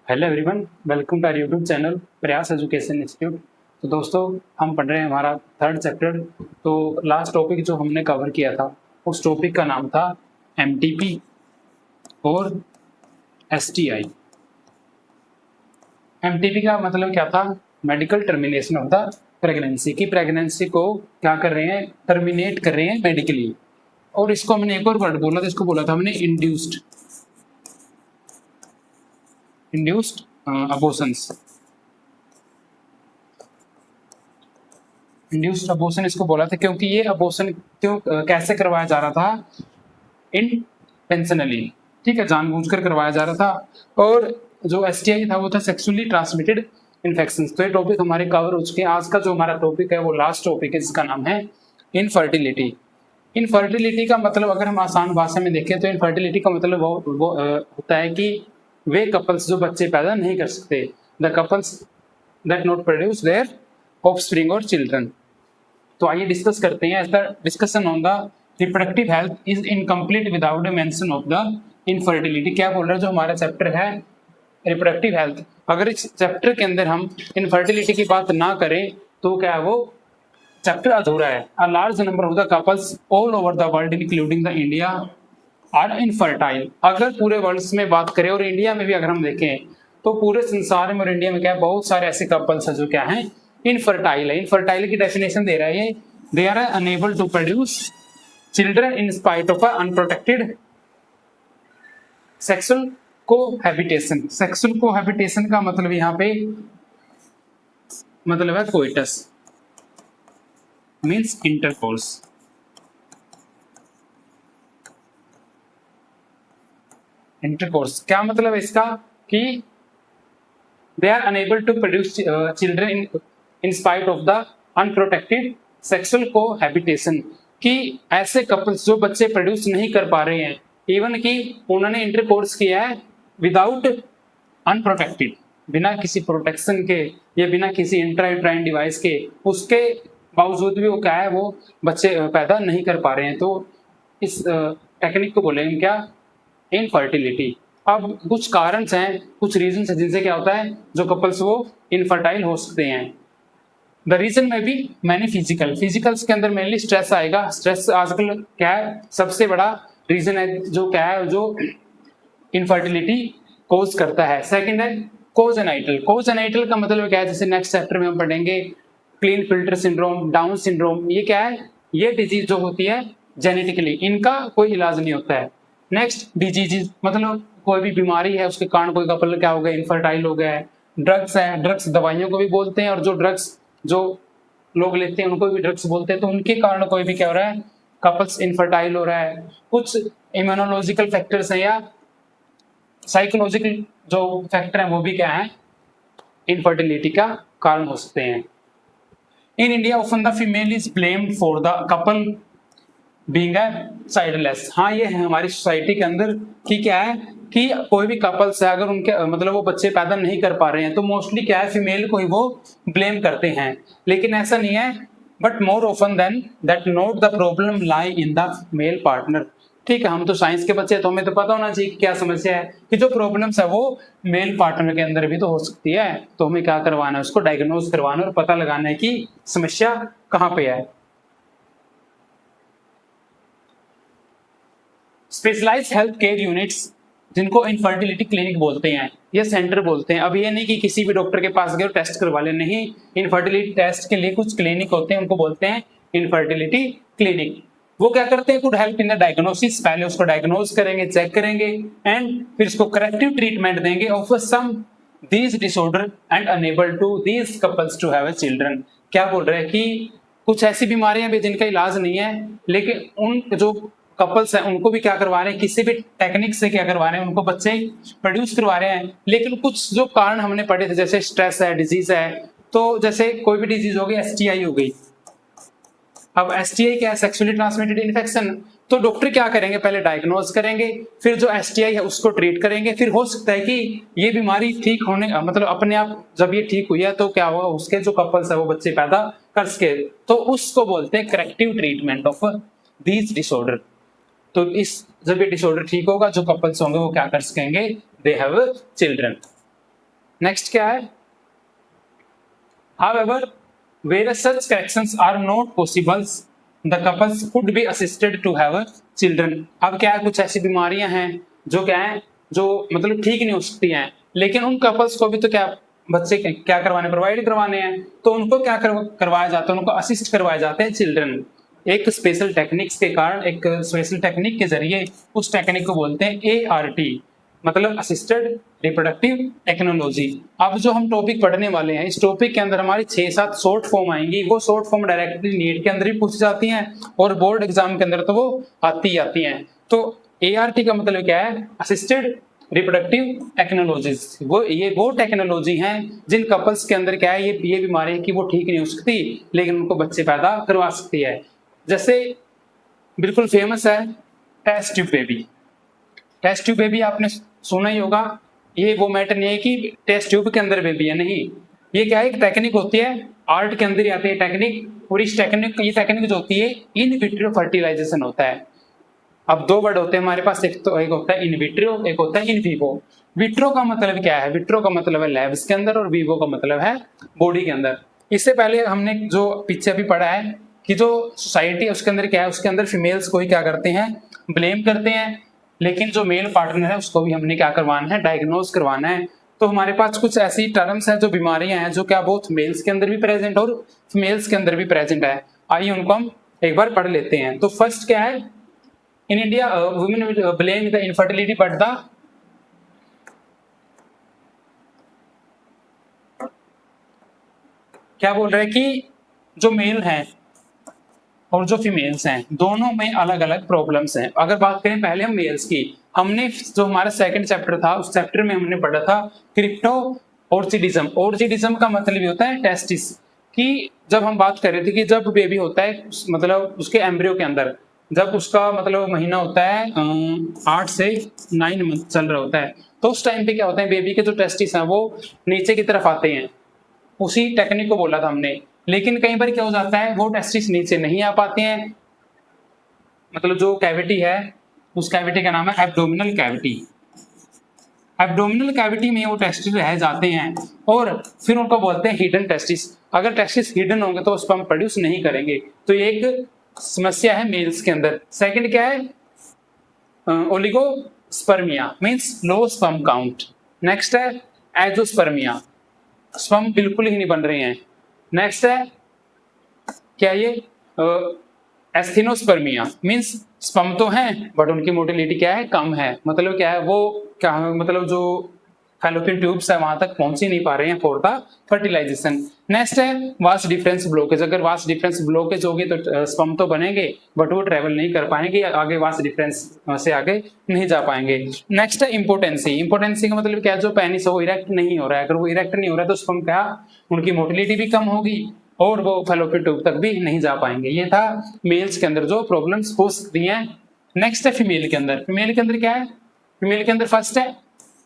Hello everyone, welcome to our YouTube channel Prayas education institute. तो दोस्तों, हम पढ़ रहे हैं हमारा थर्ड चैप्टर। तो लास्ट टॉपिक जो हमने कवर किया था उस टॉपिक का नाम था एमटीपी और एसटीआई। एमटीपी का मतलब क्या था? Medical termination of the pregnancy. की प्रेगनेंसी को क्या कर रहे हैं? टर्मिनेट कर रहे हैं मेडिकली। और इसको हमने एक और वर्ड बोला था, इसको बोला था हमने इंड्यूस्ड अबॉर्शंस। इंड्यूस्ड अबॉर्शन इसको बोला था क्योंकि ये अबॉर्शन कैसे करवाया जा रहा था? इंटेंशनली, ठीक है, जानबूझकर करवाया जा रहा था। और जो एसटीआई था वो था सेक्सुअली ट्रांसमिटेड इन्फेक्शन। तो ये टॉपिक हमारे कवर हो चुके हैं। आज का जो हमारा टॉपिक है वो लास्ट टॉपिक है, जिसका नाम है इनफर्टिलिटी। इनफर्टिलिटी का मतलब अगर हम आसान भाषा में देखें तो इनफर्टिलिटी का मतलब वो होता है कि वे कपल्स जो बच्चे पैदा नहीं कर सकते, the couples that not produce their offspring और चिल्ड्रन। तो आइए डिस्कस करते हैं। The discussion on the reproductive health is incomplete without mention of the infertility. क्या बोल रहा है जो हमारा चैप्टर है रिप्रोडक्टिव हेल्थ, अगर इस चैप्टर के अंदर हम इनफर्टिलिटी की बात ना करें तो क्या है वो चैप्टर अधूरा है। A large number of the couples all over the world including the India are infertile. अगर पूरे वर्ल्ड में बात करें और इंडिया में भी अगर हम देखें तो पूरे संसार में और इंडिया में क्या है, बहुत सारे ऐसे कपल्स हैं जो क्या हैं इनफर्टाइल है। इनफर्टाइल की डेफिनेशन दे रहा है ये, they are unable to produce children in spite of unprotected sexual cohabitation. Sexual cohabitation का मतलब यहाँ पे मतलब है कोइटस, मीन्स इंटरकोर्स। इंटरकोर्स क्या मतलब है इसका? कि they are unable to produce children in spite of the unprotected sexual cohabitation. कि ऐसे कपल्स जो बच्चे प्रोड्यूस नहीं कर पा रहे हैं, इवन कि उन्होंने इंटरकोर्स किया है विदाउट अनप्रोटेक्टेड, बिना किसी प्रोटेक्शन के या बिना किसी इंट्रायूट्राइन डिवाइस के, उसके बावजूद भी वो क्या है, वो बच्चे पैदा नहीं कर पा रहे हैं। तो इस टेक्निक को बोलेंगे क्या? इनफर्टिलिटी। अब कुछ कारण हैं, कुछ रीजन है जिनसे क्या होता है जो कपल्स वो इनफर्टाइल हो सकते हैं। द रीजन में भी मैंने फिजिकल्स के अंदर मेनली स्ट्रेस आएगा। स्ट्रेस आजकल क्या है सबसे बड़ा रीजन है जो क्या है जो इनफर्टिलिटी कोज करता है। सेकंड है कोजेनाइटल। कोजेनाइटल का मतलब क्या है, जैसे नेक्स्ट चैप्टर में हम पढ़ेंगे clean filter syndrome, down syndrome. ये क्या है? ये डिजीज जो होती है जेनेटिकली, इनका कोई इलाज नहीं होता है। नेक्स्ट डिजीज मतलब कोई भी बीमारी है उसके कारण कोई कपल क्या हो गया, इनफर्टाइल हो गया है। ड्रग्स है, ड्रग्स दवाइयों को भी बोलते हैं, और जो ड्रग्स जो लोग लेते हैं उनको भी ड्रग्स बोलते हैं। तो उनके कारण कोई भी क्या हो रहा है, कपल्स इनफर्टाइल हो रहा है। कुछ इम्यूनोलॉजिकल फैक्टर्स हैं या साइकोलॉजिकल जो फैक्टर है वो भी क्या है, इनफर्टिलिटी का कारण हो सकते हैं। In India often the female is blamed for the couple being childless. हाँ, ये है हमारी सोसाइटी के अंदर कि क्या है कि कोई भी कपल्स है अगर उनके मतलब वो बच्चे पैदा नहीं कर पा रहे हैं तो मोस्टली क्या है फीमेल को ही वो ब्लेम करते हैं। लेकिन ऐसा नहीं है, but more often than that not the problem lie in the male partner. ठीक है, हम तो साइंस के बच्चे हैं तो हमें तो पता होना चाहिए कि क्या समस्या है, कि जो प्रॉब्लम्स है वो मेल पार्टनर के अंदर भी तो हो सकती है। तो हमें क्या करवाना है, उसको डायग्नोज करवाना और पता लगाना है कि समस्या कहाँ पे है। स्पेशलाइज्ड हेल्थ केयर यूनिट्स जिनको इनफर्टिलिटी क्लिनिक बोलते हैं या सेंटर बोलते हैं। अब ये नहीं कि किसी भी डॉक्टर के पास गए टेस्ट करवा ले, नहीं, इनफर्टिलिटी टेस्ट के लिए कुछ क्लिनिक होते हैं, उनको बोलते हैं इनफर्टिलिटी क्लिनिक। वो क्या करते हैं, could help in the diagnosis. पहले उसको डायग्नोज करेंगे, चेक करेंगे, एंड फिर इसको करेक्टिव ट्रीटमेंट देंगे of some these disorder and enable to these couples to have children. क्या बोल रहे हैं कि कुछ ऐसी बीमारियां भी जिनका इलाज नहीं है, लेकिन उन जो कपल्स हैं उनको भी क्या करवा रहे हैं, किसी भी टेक्निक से क्या करवा रहे हैं, उनको बच्चे प्रोड्यूस करवा रहे हैं। लेकिन कुछ जो कारण हमने पढ़े थे, जैसे स्ट्रेस है, डिजीज है, तो जैसे कोई भी डिजीज हो गई, एसटीआई हो गई। अब एसटीआई क्या है, सेक्सुअली ट्रांसमिटेड इन्फेक्शन। तो डॉक्टर क्या करेंगे, पहले डायग्नोज करेंगे, फिर जो एसटीआई है उसको ट्रीट करेंगे। फिर हो सकता है कि ये बीमारी ठीक होने मतलब अपने आप जब ये ठीक हुई है तो क्या होगा, उसके जो कपल्स है वो बच्चे पैदा कर सके, तो उसको बोलते हैं corrective treatment of these disorder. तो इस जब ये डिसऑर्डर ठीक होगा, जो कपल्स होंगे वो क्या कर सकेंगे, दे हैव चिल्ड्रन। नेक्स्ट क्या है, however where such corrections are not possible the couples could be assisted to have children। अब क्या है, कुछ ऐसी बीमारियां हैं जो क्या है, जो मतलब ठीक नहीं हो सकती हैं, लेकिन उन कपल्स को भी तो क्या बच्चे क्या करवाने, प्रोवाइड करवाने हैं, तो उनको क्या करवाया जाता है, उनको असिस्ट करवाए जाते हैं चिल्ड्रन। एक स्पेशल टेक्निक्स के कारण, एक स्पेशल टेक्निक के जरिए, उस टेक्निक को बोलते हैं ART, मतलब असिस्टेड रिप्रोडक्टिव टेक्नोलॉजी। अब जो हम टॉपिक पढ़ने वाले हैं, इस टॉपिक के अंदर हमारी 6-7 शॉर्ट फॉर्म आएंगी। वो शॉर्ट फॉर्म डायरेक्टली नीट के अंदर भी पूछी जाती हैं और बोर्ड एग्जाम के अंदर तो वो आती हैं। तो ART का मतलब क्या है, असिस्टेड रिप्रोडक्टिव टेक्नोलॉजीज। वो टेक्नोलॉजी हैं जिन कपल्स के अंदर क्या है, ये बीमारी है कि वो ठीक नहीं हो सकती, लेकिन उनको बच्चे पैदा करवा सकती है। जैसे बिल्कुल फेमस है test tube baby. Test tube baby आपने सुना ही होगा। ये वो मैटर नहीं है कि टेस्ट ट्यूब के अंदर बेबी है, नहीं, ये क्या है, एक टेक्निक होती है, आर्ट के अंदर ही आती है टेक्निक। और इस टेक्निक, ये टेक्निक जो होती है इन विट्रो फर्टिलाइजेशन होता है। अब दो वर्ड होते हैं हमारे पास, एक होता है इन विट्रो, एक होता है इन विवो। विट्रो का मतलब क्या है, विट्रो का मतलब है लैब्स के अंदर, और विवो का मतलब है बॉडी के अंदर। इससे पहले हमने जो पीछे अभी पढ़ा है कि जो सोसाइटी है उसके अंदर क्या है, उसके अंदर फीमेल्स को ही क्या करते हैं, ब्लेम करते हैं, लेकिन जो मेल पार्टनर है उसको भी हमने क्या करवाना है, डायग्नोज करवाना है। तो हमारे पास कुछ ऐसी टर्म्स हैं, जो बीमारियां हैं, जो क्या बोथ मेल्स के अंदर भी प्रेजेंट और फीमेल्स के अंदर भी प्रेजेंट है। आइए उनको हम एक बार पढ़ लेते हैं। तो फर्स्ट क्या है, in India women blame the infertility but the क्या बोल रहे हैं कि जो मेल हैं और जो फीमेल्स हैं, दोनों में अलग अलग प्रॉब्लम्स हैं। अगर बात करें पहले हम मेल्स की, हमने जो हमारा सेकंड चैप्टर था, उस चैप्टर में हमने पढ़ा था क्रिप्टो ऑर्चिडिज्म। ऑर्चिडिज्म का मतलब ये होता है टेस्टिस, कि जब हम बात कर रहे थे कि जब बेबी होता है, मतलब उसके एम्ब्रियो के अंदर, जब उसका मतलब महीना होता है 8 से 9 मंथ चल रहा होता है, तो उस टाइम पे क्या होता है, बेबी के जो टेस्टिस हैं वो नीचे की तरफ आते हैं। उसी टेक्निक को बोला था हमने। लेकिन कई बार क्या हो जाता है, वो टेस्टिस नीचे नहीं आ पाते हैं, मतलब जो कैविटी है, उस कैविटी का नाम है एब्डोमिनल कैविटी। एब्डोमिनल कैविटी में वो टेस्टिस रह जाते हैं और फिर उनको बोलते हैं हिडन टेस्टिस। अगर टेस्टिस हिडन होंगे तो स्पर्म प्रोड्यूस नहीं करेंगे। तो ये एक समस्या है मेल्स के अंदर। सेकंड क्या है, oligospermia means low sperm count. Next है एजोस्पर्मिया, स्पर्म बिल्कुल ही नहीं बन रहे हैं। नेक्स्ट है क्या, ये एस्थेनोस्पर्मिया मींस स्पर्म तो हैं बट उनकी मोटिलिटी क्या है, कम है। मतलब क्या है, वो क्या मतलब जो फैलोपियन ट्यूब्स है वहां तक पहुंच ही नहीं पा रहे हैं फॉर द फर्टिलाइजेशन। नेक्स्ट है वास्ट डिफरेंस ब्लॉकेज। अगर वास्ट डिफरेंस ब्लॉकेज होगी तो स्पर्म तो बनेंगे बट वो ट्रेवल नहीं कर पाएंगे आगे, वास्ट डिफरेंस से आगे नहीं जा पाएंगे। नेक्स्ट है इम्पोर्टेंसी। इम्पोर्टेंसी का मतलब क्या है, जो पेनिस है वो इरेक्ट नहीं हो रहा है। अगर वो इरेक्ट नहीं हो रहा है तो स्पर्म क्या, उनकी मोटिलिटी भी कम होगी और वो फैलोपियन ट्यूब तक भी नहीं जा पाएंगे। ये था मेल्स के अंदर जो प्रॉब्लम्स हो सकती हैं। नेक्स्ट है फीमेल के अंदर। फीमेल के अंदर क्या है, फीमेल के अंदर फर्स्ट है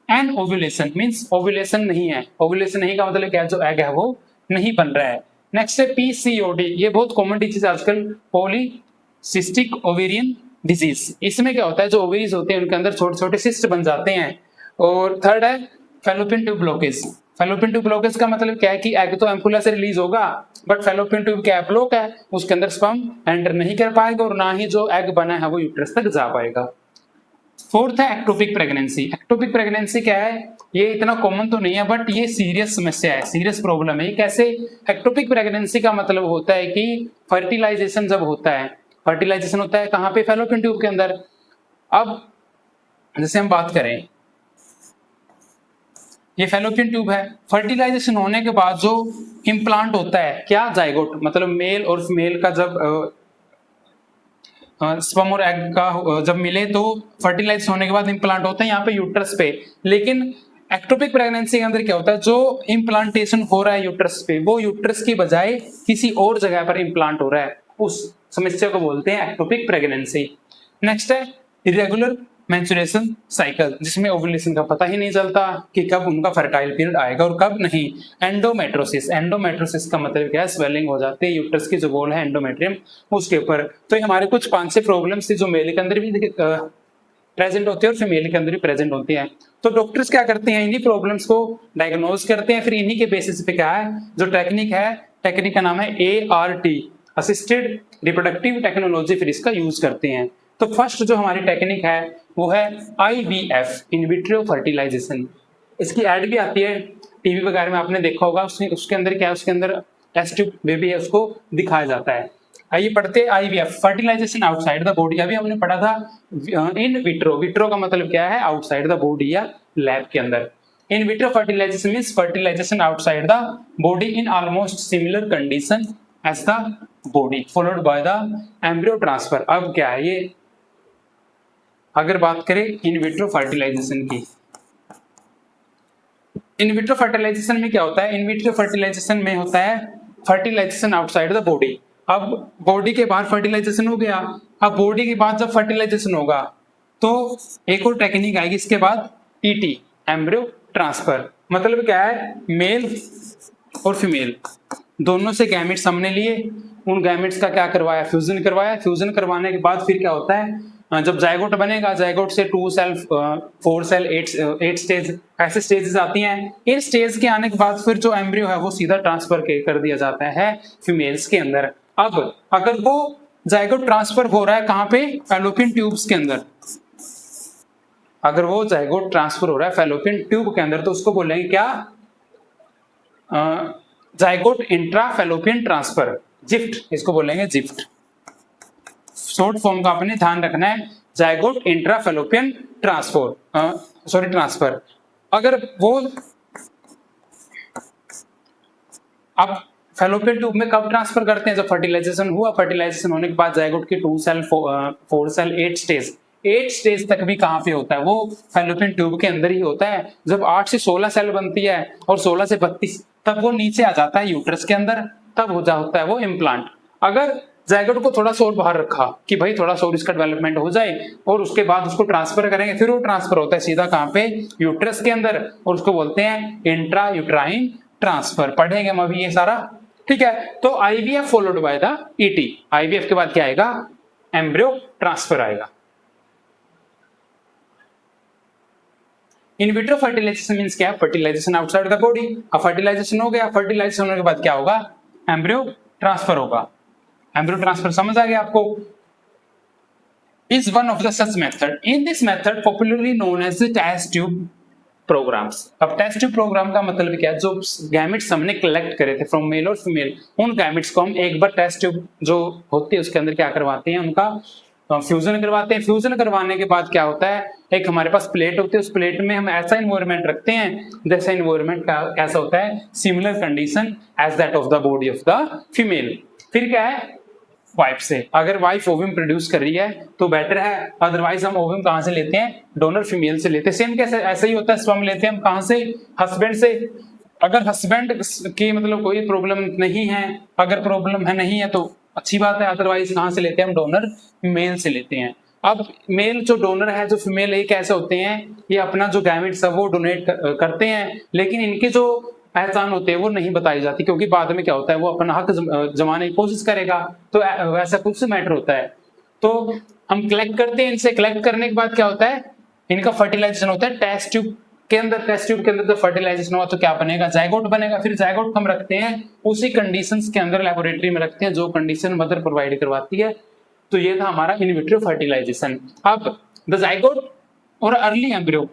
एन ओव्यूलेशन मींस ओव्यूलेशन नहीं है। ओव्यूलेशन नहीं का मतलब क्या है, जो एग है वो नहीं बन रहा है। नेक्स्ट है PCOD, ये बहुत कॉमन डिजीज आजकल, पॉलीसिस्टिक ओवेरियन डिजीज। इसमें क्या होता है, जो ओवेरीज होते हैं उनके अंदर छोटे छोटे सिस्ट बन जाते हैं। और थर्ड है fallopian tube blockage. Fallopian tube blockage का मतलब क्या है कि एग तो एम्पुला से रिलीज होगा बट फैलोपियन ट्यूब क्या ब्लॉक है, उसके अंदर स्पर्म एंटर नहीं कर पाएगा और ना ही जो एग बना है वो यूट्रस तक जा पाएगा। फोर्थ है एक्टोपिक प्रेगनेंसी। एक्टोपिक प्रेगनेंसी क्या है, ये इतना कॉमन तो नहीं है बट ये सीरियस समस्या है, सीरियस प्रॉब्लम है। कैसे, एक्टोपिक प्रेगनेंसी का मतलब होता है कि फर्टिलाइजेशन जब होता है, फर्टिलाइजेशन होता है कहाँ पे, फैलोपियन ट्यूब के अंदर। अब जैसे हम बात करें, ये फैलोपियन ट्यूब है, फर्टिलाइजेशन होने के बाद जो इम्प्लांट होता है क्या, जाइगोट, मतलब मेल और फीमेल का जब स्पर्म और एग का जब मिले तो फर्टिलाइज होने के बाद इम्प्लांट होता है यहाँ पे यूट्रस पे। लेकिन एक्टोपिक प्रेगनेंसी के अंदर क्या होता है, जो इम्प्लांटेशन हो रहा है यूट्रस पे, वो यूट्रस की बजाय किसी और जगह पर इम्प्लांट हो रहा है, उस समस्या को बोलते हैं एक्टोपिक प्रेगनेंसी। नेक्स्ट है इरेगुलर मेंस्ट्रुएशन साइकिल, जिसमें ओव्यूलेशन का पता ही नहीं चलता कि कब उनका फर्टाइल पीरियड आएगा और कब नहीं। एंडोमेट्रोसिस, एंडोमेट्रोसिस का मतलब क्या है, स्वेलिंग हो जाती है यूट्रस की जो वॉल है एंडोमेट्रियम उसके ऊपर। तो ये हमारे कुछ 5-6 प्रॉब्लम्स थी जो मेल के अंदर भी प्रेजेंट होती है और फीमेल के अंदर भी प्रेजेंट होती है। तो डॉक्टर्स क्या करते हैं, इन्हीं प्रॉब्लम्स को डायग्नोज करते हैं, फिर इन्हीं के बेसिस पे क्या है जो टेक्निक है, टेक्निक का नाम है ART, असिस्टेड रिप्रोडक्टिव टेक्नोलॉजी, फिर इसका यूज करते हैं। तो फर्स्ट जो हमारी टेक्निक है वो है IVF, इन विट्रो फर्टिलाइजेशन। इसकी एड भी आती है टीवी वगैरह में, आपने देखा होगा। उसके अंदर क्या है, उसके अंदर टेस्ट ट्यूब बेबी है, उसको दिखाया जाता है। आइए पढ़ते हैं IVF, fertilisation outside the body. अभी हमने पढ़ा था इन विट्रो, विट्रो का मतलब क्या है, आउटसाइड द बॉडी या लैब के अंदर। In vitro fertilisation means fertilisation outside the body in almost similar condition as the body followed by the embryo transfer. अब क्या है ये, अगर बात करें इन विट्रो फर्टिलाइजेशन की, इन विट्रो फर्टिलाइजेशन में क्या होता है, इन विट्रो फर्टिलाइजेशन में होता है फर्टिलाइजेशन आउटसाइड द बॉडी। अब बॉडी के बाहर फर्टिलाइजेशन हो गया, अब बॉडी के बाद जब फर्टिलाइजेशन होगा तो एक और टेक्निक आएगी इसके बाद, ET, एम्ब्रियो ट्रांसफर। मतलब क्या है, मेल और फीमेल दोनों से गैमेट्स हमने लिए, उन गैमेट्स का क्या करवाया, फ्यूजन करवाया। फ्यूजन करवाने के बाद फिर क्या होता है, जब जायगोट बनेगा, जायगोट से 2 सेल 4 सेल 8 स्टेज, ऐसे स्टेजेस आती हैं। इन स्टेज के आने के बाद फिर जो एम्ब्रियो है वो सीधा ट्रांसफर कर दिया जाता है फीमेल्स के अंदर। अब अगर वो जायगोट ट्रांसफर हो रहा है कहाँ पे, फैलोपियन ट्यूब्स के अंदर, अगर वो जायगोट ट्रांसफर हो रहा है फैलोपियन ट्यूब के अंदर तो उसको बोलेंगे क्या, zygote intra fallopian transfer, gift, इसको बोलेंगे जिफ्ट। शॉर्ट फॉर्म का आपने ध्यान रखना है, जायगोट इंट्रा फैलोपियन ट्रांसफर। अगर वो अब फैलोपियन ट्यूब में कब ट्रांसफर करते हैं, जब फर्टिलाइजेशन हुआ, फर्टिलाइजेशन होने के बाद जायगोट की 2 सेल 4 सेल 8 स्टेज तक भी कहाँ पे होता है, वो फैलोपियन ट्यूब के अंदर ही होता है। जब 8 से 16 सेल बनती है और 16 से 32 तब वो नीचे आ जाता है यूट्रस के अंदर, तब हो जाता है वो इम्प्लांट। अगर जायगोट को थोड़ा सा और बाहर रखा कि भाई थोड़ा सा और इसका डेवलपमेंट हो जाए और उसके बाद उसको ट्रांसफर करेंगे, फिर वो ट्रांसफर होता है सीधा कहाँ पे, यूट्रस के अंदर, और उसको बोलते हैं इंट्रा यूट्राइन ट्रांसफर। पढ़ेंगे हम अभी ये सारा, ठीक है। तो IVF followed by the ET, IVF के बाद क्या आएगा, एम्ब्रियो ट्रांसफर आएगा। इन विट्रो फर्टिलाइजेशन मींस क्या है, फर्टिलाइजेशन आउटसाइड द बॉडी। अब फर्टिलाइजेशन हो गया, फर्टिलाइजेशन होने के बाद क्या होगा, एम्ब्रियो ट्रांसफर होगा। एम्ब्रियो ट्रांसफर समझ आ गया आपको, is one of the such method. In this method popularly known as the test tube programmes. अब टेस्ट ट्यूब प्रोग्राम का मतलब क्या है, जो गैमेट्स हमने कलेक्ट करे थे फ्रॉम मेल और फीमेल, उन गैमेट्स को हम एक बार टेस्ट ट्यूब जो होती है उसके अंदर क्या करवाते हैं, उनका फ्यूजन करवाते हैं। फ्यूजन करवाने के बाद क्या होता है, एक हमारे पास प्लेट होती है, उस प्लेट में हम ऐसा इन्वायरमेंट रखते हैं, जैसा इन्वायरमेंट कैसा होता है, similar condition as that of the body of the female. फिर क्या है, वाइफ से, अगर वाइफ ओवम प्रोड्यूस कर रही है तो बेटर है, अदरवाइज हम ओवम कहाँ से लेते हैं, डोनर फीमेल से लेते हैं। सेम कैसे, ऐसा ही होता है, स्पर्म लेते हैं हम कहाँ से, हस्बैंड से। अगर हस्बैंड की मतलब कोई प्रॉब्लम नहीं है, अगर प्रॉब्लम है नहीं है तो अच्छी बात है, अदरवाइज कहाँ से लेते हैं हम, डोनर मेल से लेते हैं। अब मेल जो डोनर है, जो फीमेल है, कैसे होते हैं, ये अपना जो गैमेट्स है वो डोनेट करते हैं, लेकिन इनके जो पहचान होते हैं वो नहीं बताई जाती, क्योंकि बाद में क्या होता है वो अपना हक जमाने की कोशिश करेगा, तो वैसा कुछ मैटर होता है। तो हम कलेक्ट करते हैं इनसे, कलेक्ट करने के बाद क्या होता है, इनका फर्टिलाइजेशन होता है टेस्ट ट्यूब के अंदर। टेस्ट ट्यूब के अंदर जब फर्टिलाइजेशन हुआ तो क्या बनेगा, जायगोट बनेगा। फिर जायगोट हम रखते हैं उसी कंडीशंस के अंदर, लेबोरेटरी में रखते हैं जो कंडीशन मदर प्रोवाइड करवाती है। तो ये था हमारा इन विट्रो फर्टिलाइजेशन। अब द जायगोट और early embryo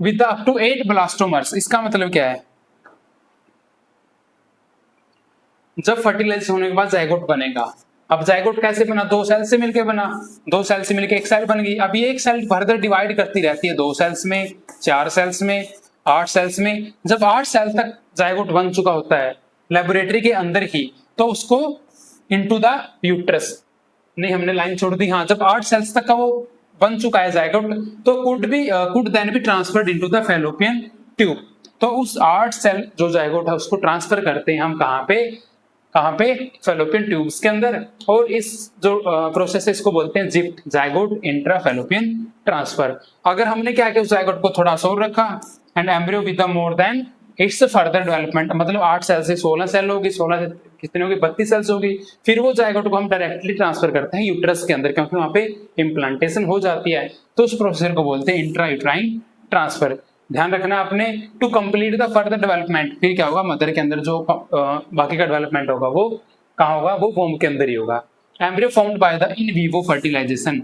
with up to 8 blastomeres, इसका मतलब क्या है, जब फर्टिलाइज होने के बाद जायगोट बनेगा। अब जायगोट कैसे बना, 2 सेल से मिलकर बना, 2 सेल से मिलकर एक सेल बन गई। अब ये एक सेल फर्दर डिवाइड करती रहती है, 2 सेल्स में, 4 सेल्स में, 8 सेल्स में। जब 8 सेल तक जायगोट बन चुका होता है लेबोरेटरी के अंदर ही, तो उसको इनटू द यूट्रस, नहीं हमने लाइन छोड़ दी, हाँ, जब 8 सेल्स तक का वो बन चुका है जायगोट, तो could then be transferred into the fallopian tube. तो उस 8 सेल जो जायगोट है उसको ट्रांसफर करते हैं हम कहाँ पे, फैलोपियन ट्यूब्स के अंदर। और इस जो प्रोसेस है इसको बोलते हैं gift, zygote intra fallopian transfer. अगर हमने क्या किया, उस जायगोट को थोड़ा सा और रखा and embryo with more than it's further development, मतलब 8 सेल से 16 सेल होगी, 16 से कितनी होगी, 32 सेल्स होगी। फिर वो जाएगा तो हम डायरेक्टली ट्रांसफर करते हैं यूट्रस के अंदर, क्योंकि वहां पे इम्प्लांटेशन हो जाती है, तो उस प्रोसेसर को बोलते हैं इंट्रा यूट्राइन ट्रांसफर। ध्यान रखना आपने, to complete the further development, फिर क्या होगा, मदर के अंदर जो बाकी का डेवलपमेंट होगा वो कहाँ होगा, वो वोम के अंदर ही होगा। Embryo formed by the in vivo fertilisation,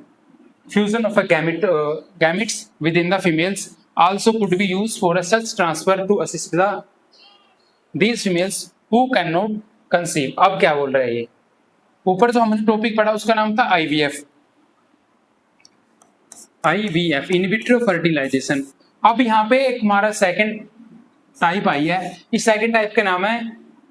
fusion of a gametes within the females also could be used for a such transfer to assist these females who cannot conceive। अब क्या बोल रहे हैं ये, ऊपर जो हमने टॉपिक पढ़ा उसका नाम था IVF, इन विट्रो फर्टिलाइजेशन। अब यहाँ पे एक हमारा सेकंड टाइप आई है, इस सेकंड टाइप का नाम है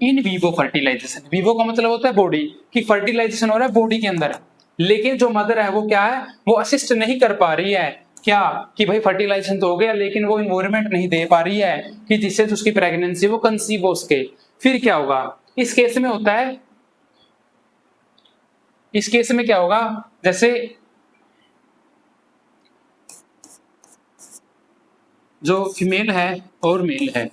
इन विवो फर्टिलाइजेशन। विवो का मतलब होता है बॉडी की, फर्टिलाइजेशन हो रहा है बॉडी के अंदर, लेकिन जो मदर है वो क्या है, वो असिस्ट नहीं कर पा रही है, क्या कि भाई फर्टिलाइजेशन तो हो गया लेकिन वो इन्वायरमेंट नहीं दे पा रही है कि जिससे उसकी प्रेगनेंसी वो कंसीव हो सके। फिर क्या होगा, इस केस में होता है, इस केस में क्या होगा, जैसे जो फीमेल है और मेल है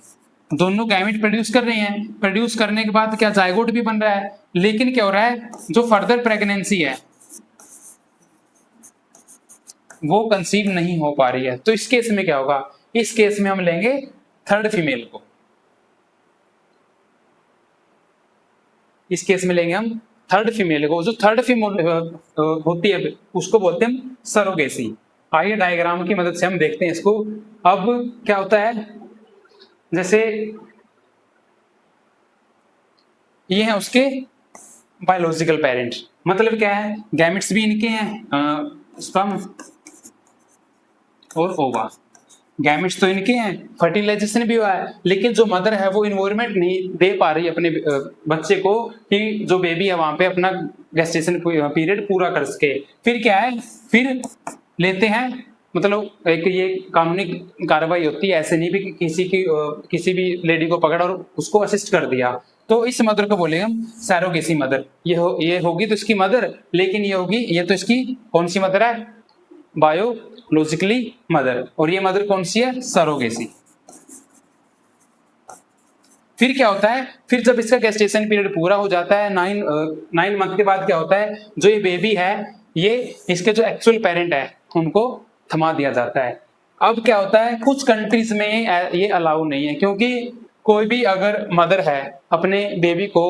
दोनों गैमेट प्रोड्यूस कर रहे हैं, प्रोड्यूस करने के बाद क्या जायगोट भी बन रहा है, लेकिन क्या हो रहा है, जो फर्दर प्रेगनेंसी है वो कंसीव नहीं हो पा रही है। तो इस केस में क्या होगा, इस केस में हम लेंगे थर्ड फीमेल को, इस केस में लेंगे हम थर्ड फीमेल को। जो थर्ड फीमेल होती है उसको बोलते हैं सरोगेसी। आइए डायग्राम की मदद से हम देखते हैं इसको। अब क्या होता है, जैसे ये है उसके बायोलॉजिकल पेरेंट, मतलब क्या है, गैमेट्स भी इनके हैं, स्पर्म और ओवा, गैमेट्स तो इनके हैं, फर्टिलाइजेशन भी हुआ है, लेकिन जो मदर है वो इन्वायरमेंट नहीं दे पा रही अपने बच्चे को कि जो बेबी है वहां पे अपना गेस्टेशन पीरियड पूरा कर सके। फिर क्या है, फिर लेते हैं, मतलब एक ये कानूनी कार्रवाई होती है, ऐसे नहीं भी किसी भी लेडी को पकड़ा और उसको असिस्ट कर दिया, तो इस मदर को बोलेंगे हम सैरोगेसी मदर। ये होगी तो इसकी मदर, लेकिन ये होगी, ये तो इसकी कौन सी मदर है, बायोलॉजिकली मदर, और ये मदर कौन सी है, सरोगेसी। फिर क्या होता है, फिर जब इसका गेस्टेशन पीरियड पूरा हो जाता है 9 मंथ के बाद क्या होता है, जो ये बेबी है ये इसके जो एक्चुअल पेरेंट है उनको थमा दिया जाता है। अब क्या होता है, कुछ कंट्रीज में ये अलाउ नहीं है, क्योंकि कोई भी अगर मदर है अपने बेबी को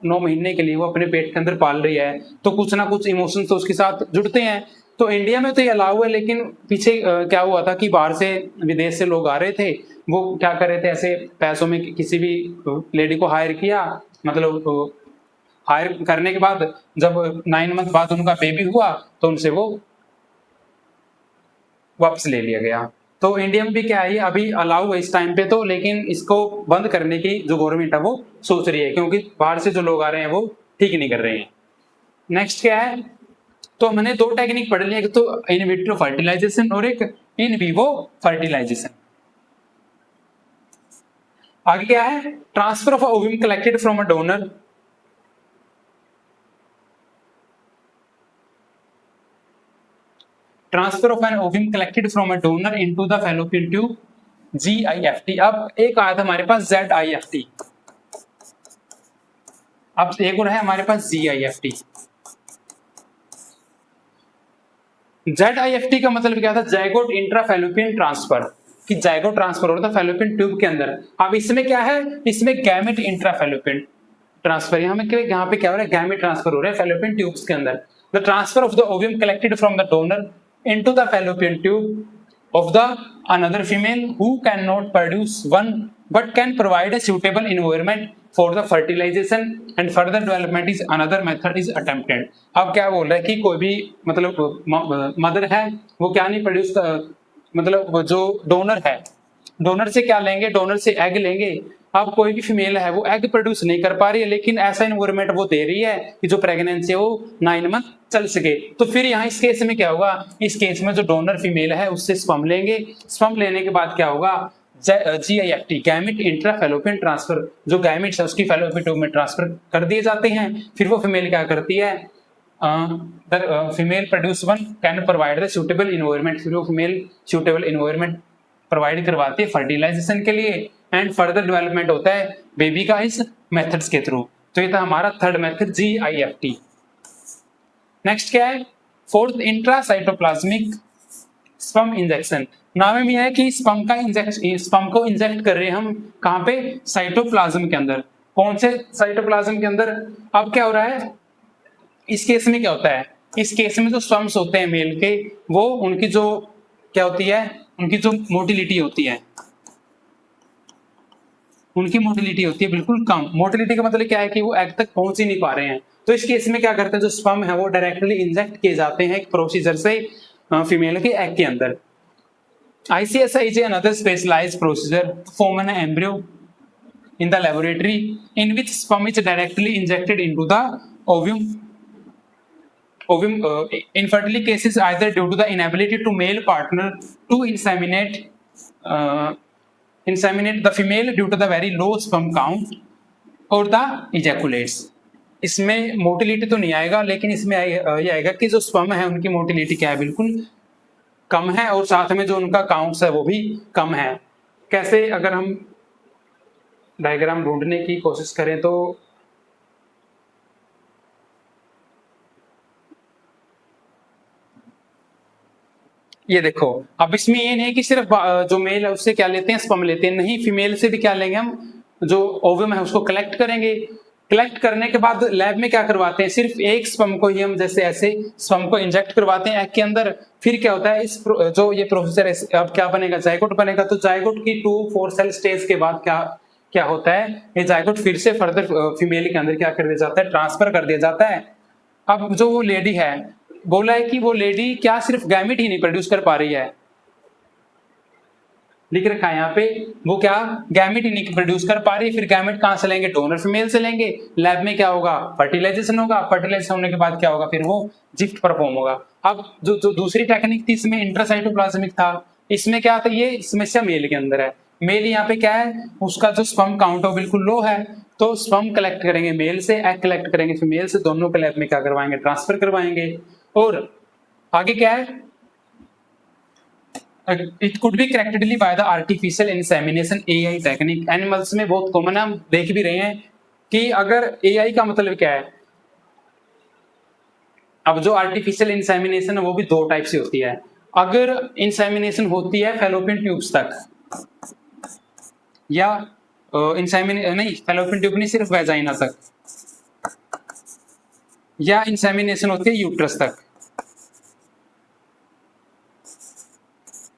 9 महीने के लिए वो अपने पेट के अंदर पाल रही है, तो कुछ ना कुछ इमोशंस तो उसके साथ जुड़ते हैं। तो इंडिया में तो ये अलाउ है, लेकिन पीछे क्या हुआ था कि बाहर से विदेश से लोग आ रहे थे, वो क्या कर रहे थे, ऐसे पैसों में किसी भी लेडी को हायर किया, मतलब हायर करने के बाद जब 9 मंथ बाद उनका बेबी हुआ तो उनसे वो वापस ले लिया गया। तो इंडिया में भी क्या है, अभी अलाउ है इस टाइम पे तो, लेकिन इसको बंद करने की जो गवर्नमेंट है वो सोच रही है, क्योंकि बाहर से जो लोग आ रहे हैं वो ठीक नहीं कर रहे हैं। नेक्स्ट क्या है, तो हमने 2 टेक्निक पढ़ लिया, एक तो इन विट्रो फर्टिलाइजेशन और एक इन विवो फर्टिलाइजेशन। आगे क्या है, transfer of ovum collected from a donor, transfer of an ovum collected from a donor into the fallopian tube, GIFT। अब एक आया था हमारे पास ZIFT, अब एक और है हमारे पास GIFT। ZIFT का मतलब क्या था, जाइगोट इंट्रा फैलोपियन ट्रांसफर, कि जाइगोट ट्रांसफर हो रहा था फैलोपियन ट्यूब के अंदर। अब इसमें क्या है, इसमें गैमेट इंट्रा फैलोपियन ट्रांसफर, यहाँ पे क्या हो रहा है, गैमेट ट्रांसफर हो रहा है फैलोपियन ट्यूब्स के अंदर। The transfer of the ovum collected from the donor into the fallopian tube of the another female who cannot produce one but can provide a suitable environment for the fertilization and further development is another method is attempted। अब क्या बोल रहा है कि कोई भी मतलब mother है वो क्या नहीं प्रोड्यूस, मतलब जो डोनर है, डोनर से क्या लेंगे, डोनर से एग लेंगे। अब कोई भी फीमेल है वो एग प्रोड्यूस नहीं कर पा रही है, लेकिन ऐसा इन्वायरमेंट वो दे रही है कि जो प्रेगनेंसी है वो 9 मंथ चल सके। तो फिर यहाँ इस केस में क्या होगा, इस केस में जो डोनर फीमेल है उससे स्पर्म लेंगे, स्पर्म लेने के बाद क्या होगा, GIFT gamete intra fallopian transfer, जो गैमेट्स है उसकी फैलोपियन ट्यूब में ट्रांसफर कर दिए जाते हैं। फिर वो फीमेल क्या करती है, female produce one can provide the suitable environment, फिर वो फीमेल सूटेबल इन्वायरमेंट प्रोवाइड करवाती है फर्टिलाइजेशन के लिए, एंड फर्दर डेवलपमेंट होता है बेबी का इस मेथड्स के थ्रू। तो ये था हमारा थर्ड मेथड GIFT। नेक्स्ट क्या है, फोर्थ इंट्रासाइटोप्लाज्मिक स्पर्म इंजेक्शन। नाम में है कि स्पर्म को इंजेक्ट कर रहे हैं हम कहाँ पे, साइटोप्लाज्म के अंदर। कौन से साइटोप्लाज्म के अंदर। अब क्या हो रहा है इस केस में, क्या होता है इस केस में जो स्पर्म्स होते हैं मेल के, वो उनकी जो क्या होती है, उनकी जो मोटिलिटी होती है, उनकी मोटिलिटी होती है बिल्कुल कम। मोटिलिटी का मतलब क्या है कि वो एग तक पहुंच ही नहीं पा रहे हैं। तो इस केस में क्या करते हैं, जो स्पर्म है वो डायरेक्टली इंजेक्ट किए जाते हैं एक प्रोसीजर से फीमेल के एग के अंदर। ICSI is another specialized procedure to form an embryo in the laboratory in which sperm is directly injected into the ovum. Infertility cases either due to the inability to male partner to inseminate the female due to the very low sperm count or the ejaculates. इसमें motility तो नहीं आएगा, लेकिन इसमें ये आएगा कि जो स्पर्म है उनकी मोटिलिटी क्या है, बिल्कुल कम है, और साथ में जो उनका काउंट्स है वो भी कम है। कैसे, अगर हम डायग्राम ढूंढने की कोशिश करें तो ये देखो, अब इसमें ये नहीं है कि सिर्फ जो मेल है उससे क्या लेते हैं, स्पर्म लेते हैं, नहीं, फीमेल से भी क्या लेंगे हम, जो ओवम है उसको कलेक्ट करेंगे। कलेक्ट करने के बाद लैब में क्या करवाते हैं, सिर्फ एक स्पर्म को ही हम जैसे ऐसे स्पर्म को इंजेक्ट करवाते हैं एग के अंदर। फिर क्या होता है, इस जो ये प्रोसेसर है, अब क्या बनेगा, जायगोट बनेगा। तो जायगोट की 2-4 सेल स्टेज के बाद क्या होता है, ये जायगोट फिर से फर्दर फीमेल के अंदर क्या कर दिया जाता है, ट्रांसफर कर दिया जाता है। अब जो वो लेडी है, बोला है कि वो लेडी क्या सिर्फ गैमेट ही नहीं प्रोड्यूस कर पा रही है, लिख रखा है यहाँ पे, वो क्या गैमेट ही नहीं प्रोड्यूस कर पा रही। फिर गैमेट कहाँ से लेंगे, डोनर फीमेल से लेंगे। लैब में क्या होगा, फर्टिलाइजेशन होगा। फर्टिलाइजेशन होने के बाद क्या होगा, फिर वो जिफ्ट परफॉर्म होगा। अब जो दूसरी टेक्निक थी इसमें इंट्रासाइटोप्लाज्मिक था, इसमें क्या था, ये समस्या मेल के अंदर है। मेल यहाँ पे क्या है, उसका जो स्पर्म काउंट है बिल्कुल लो है, तो स्पर्म कलेक्ट करेंगे मेल से, एग कलेक्ट करेंगे फीमेल से, दोनों के लैब में क्या करवाएंगे, ट्रांसफर करवाएंगे। और आगे क्या है, it could be correctedly by the artificial insemination AI technique. Animals में बहुत कॉमन है, हम देख भी रहे हैं कि अगर AI का मतलब क्या है। अब जो आर्टिफिशियल इंसेमिनेशन है वो भी 2 टाइप से होती है। अगर इंसेमिनेशन होती है फैलोपियन ट्यूब्स तक, या नहीं, फैलोपियन ट्यूब नहीं, सिर्फ वेजाइना तक, या इंसेमिनेशन होती है यूट्रस तक,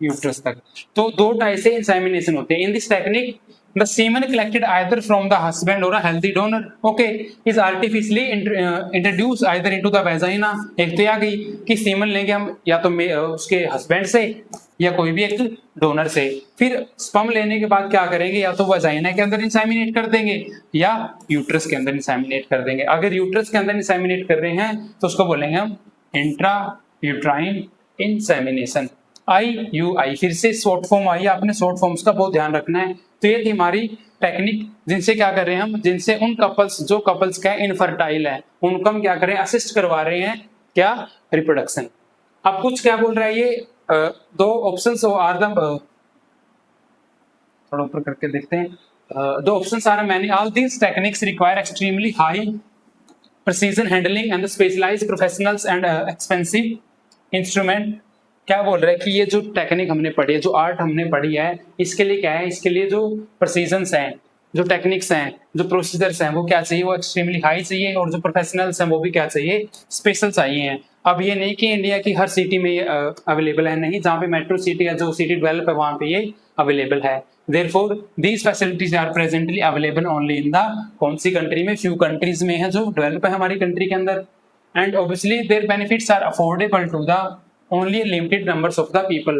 यूट्रस तक। तो 2 टाइप से इंसेमिनेशन होते हैं। In this technique the semen collected either from the husband और a healthy donor okay is artificially introduce either into the vagina. एक तो आ गई कि सीमन लेंगे हम या तो उसके हस्बैंड से या कोई भी एक डोनर से। फिर स्पर्म लेने के बाद क्या करेंगे, या तो वेजाइना के अंदर इंसेमिनेट कर देंगे या यूट्रस के अंदर इंसेमिनेट कर देंगे। अगर यूट्रस के अंदर इंसेमिनेट कर रहे हैं तो उसको बोलेंगे हम इंट्रा यूट्राइन इंसेमिनेशन। IUI, फिर से शॉर्ट फॉर्म आई, आपने शॉर्ट फॉर्म्स का बहुत ध्यान रखना है। तो ये थी हमारी टेक्निक, जिनसे क्या कर रहे हैं हम, जिनसे उन कपल्स जो कपल्स क्या इनफर्टाइल है उनको हम क्या करें, असिस्ट करवा रहे हैं क्या, रिप्रोडक्शन। अब कुछ क्या बोल रहा है ये, 2 ऑप्शंस आर द, थोड़ा ऊपर करके देखते हैं। 2 options are many, all these techniques require extremely high precision handling and specialised professionals and expensive instrument. क्या बोल रहे हैं कि ये जो टेक्निक हमने पढ़ी है, जो आर्ट हमने पढ़ी है, इसके लिए क्या है, इसके लिए जो प्रोसीजन्स हैं, जो टेक्निक्स हैं, जो प्रोसीजर्स हैं, वो क्या चाहिए, वो एक्सट्रीमली हाई चाहिए, और जो प्रोफेशनल्स हैं वो भी क्या चाहिए, स्पेशल चाहिए हैं। अब ये नहीं कि इंडिया की हर सिटी में ये अवेलेबल है, नहीं, जहाँ पे मेट्रो सिटी है, जो सिटी डेवलप है, वहाँ पे ये अवेलेबल है। Therefore, these facilities are presently available only in the कौन सी कंट्री में, few countries में है जो डेवलप है हमारी कंट्री के अंदर, and obviously their benefits are affordable to the only limited numbers of the people।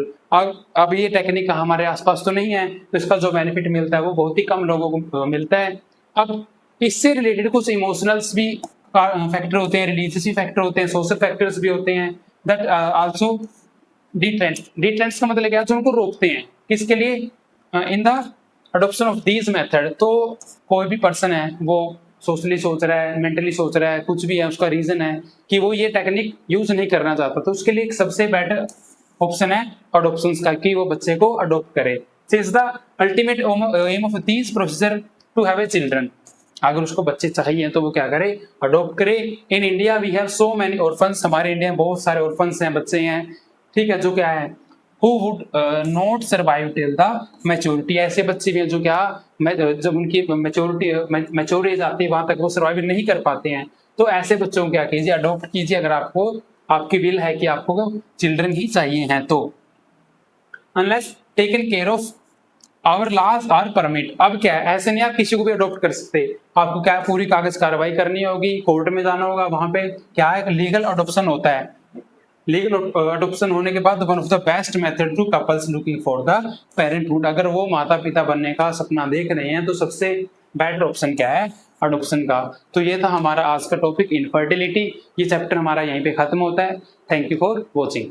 अब ये टेक्निक हमारे आसपास तो नहीं है, तो इसका जो बेनिफिट मिलता है वो बहुत ही कम लोगों को मिलता है। अब इससे रिलेटेड कुछ इमोशनल्स भी फैक्टर होते हैं, रिलीजियस भी फैक्टर होते हैं, सोशल फैक्टर्स भी होते हैं, दैट आल्सो डिटेरेंस का मतलब क्या है, जो उनको रोकते हैं, किसके लिए, in the adoption of these method. तो कोई भी पर्सन है वो सोशली सोच रहा है, मेंटली सोच रहा है, कुछ भी है, उसका रीजन है कि वो ये टेक्निक यूज नहीं करना चाहता, तो उसके लिए एक सबसे बेटर ऑप्शन है अडोप्शन का कि वो बच्चे को अडोप्ट करे। Is the ultimate aim of this procedure to have a children. अगर उसको बच्चे चाहिए तो वो क्या करे, अडोप्ट करे। In India we have so many orphans, हमारे इंडिया में बहुत सारे ऑर्फन्स हैं, बच्चे हैं, ठीक है, जो क्या है who would not survive till the maturity। ऐसे बच्चे भी हैं जो क्या जब उनकी मैच्योर एज आती है वहां तक वो सर्वाइव नहीं कर पाते हैं। तो ऐसे बच्चों को क्या कीजिए, अडॉप्ट कीजिए अगर आपको आपकी विल है कि आपको चिल्ड्रन ही चाहिए हैं तो। Unless taken care of our laws are permit. अब क्या है, ऐसे नहीं आप किसी को भी अडॉप्ट कर सकते, आपको क्या पूरी कागज कार्रवाई करनी होगी, कोर्ट में जाना होगा, वहां पे क्या है लीगल अडॉप्शन होता है। लीगल अडॉप्शन होने के बाद one of the best method to couples looking for the parenthood. अगर वो माता पिता बनने का सपना देख रहे हैं तो सबसे बेटर ऑप्शन क्या है, अडॉप्शन का। तो ये था हमारा आज का टॉपिक इनफर्टिलिटी। ये चैप्टर हमारा यहीं पे खत्म होता है। Thank you for watching.